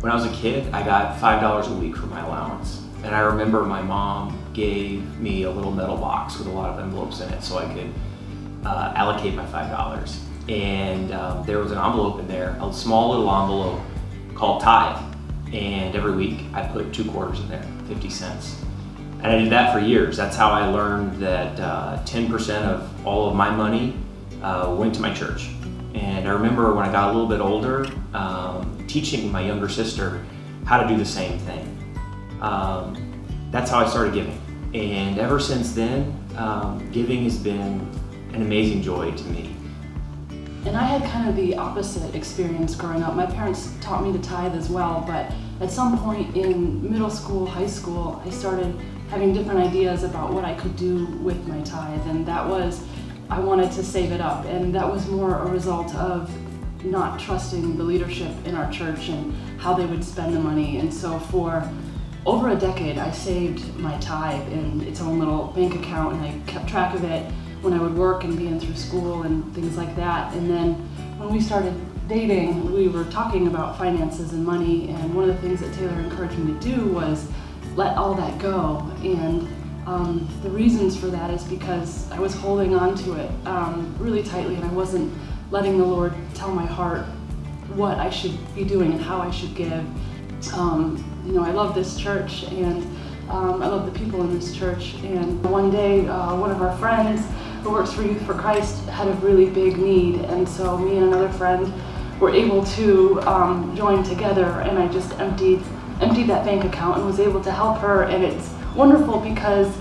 When I was a kid, I got $5 a week for my allowance. And I remember my mom gave me a little metal box with a lot of envelopes in it so I could allocate my $5. And there was an envelope in there, a small little envelope called tithe. And every week I put 2 quarters in there, 50 cents. And I did that for years. That's how I learned that 10% of all of my money went to my church. And I remember when I got a little bit older, teaching my younger sister how to do the same thing. That's how I started giving. And ever since then, giving has been an amazing joy to me. And I had kind of the opposite experience growing up. My parents taught me to tithe as well, but at some point in middle school, high school, I started having different ideas about what I could do with my tithe, and that was, I wanted to save it up, and that was more a result of not trusting the leadership in our church and how they would spend the money. And so for over a decade, I saved my tithe in its own little bank account, and I kept track of it when I would work and be in through school and things like that. And then when we started dating, we were talking about finances and money, and one of the things that Taylor encouraged me to do was let all that go. And the reasons for that is because I was holding on to it really tightly, and I wasn't letting the Lord tell my heart what I should be doing and how I should give. I love this church, and I love the people in this church. And one day, one of our friends who works for Youth for Christ had a really big need, and so me and another friend were able to join together, and I just emptied that bank account and was able to help her. And it's wonderful because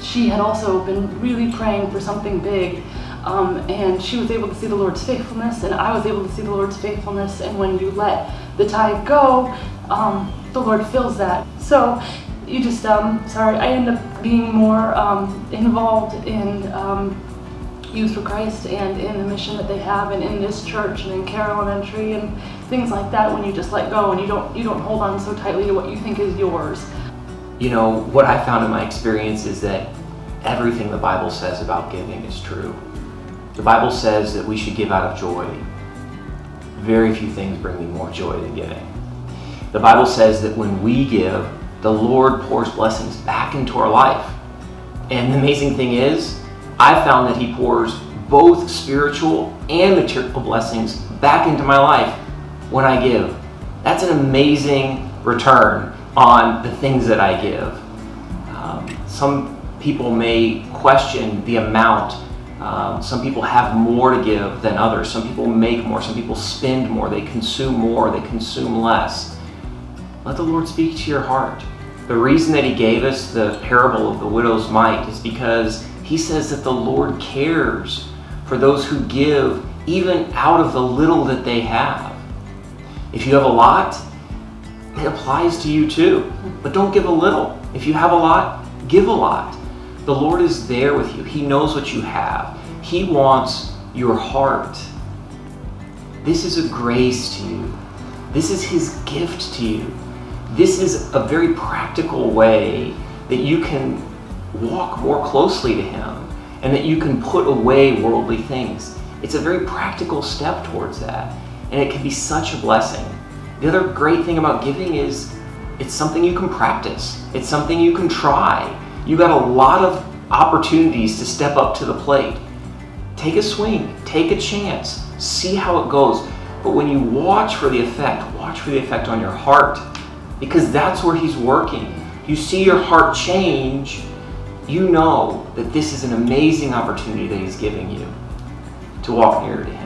she had also been really praying for something big, and she was able to see the Lord's faithfulness, and I was able to see the Lord's faithfulness. And when you let the tithe go, the Lord fills that. So you just, I end up being more involved in Youth for Christ and in the mission that they have, and in this church and in Care Elementary and things like that, when you just let go and you don't hold on so tightly to what you think is yours. You know, what I found in my experience is that everything the Bible says about giving is true. The Bible says that we should give out of joy. Very few things bring me more joy than giving. The Bible says that when we give, the Lord pours blessings back into our life. And the amazing thing is, I found that He pours both spiritual and material blessings back into my life when I give. That's an amazing return on the things that I give. Some people may question the amount. Some people have more to give than others. Some people make more. Some people spend more. They consume less. Let the Lord speak to your heart. The reason that He gave us the parable of the widow's mite is because He says that the Lord cares for those who give even out of the little that they have. If you have a lot, it applies to you too. But don't give a little. If you have a lot, give a lot. The Lord is there with you. He knows what you have. He wants your heart. This is a grace to you. This is His gift to you. This is a very practical way that you can walk more closely to Him and that you can put away worldly things. It's a very practical step towards that, and it can be such a blessing. The other great thing about giving is it's something you can practice. It's something you can try. You got a lot of opportunities to step up to the plate. Take a swing, take a chance, see how it goes. But when you watch for the effect on your heart, because that's where He's working. You see your heart change, you know that this is an amazing opportunity that He's giving you to walk nearer to Him.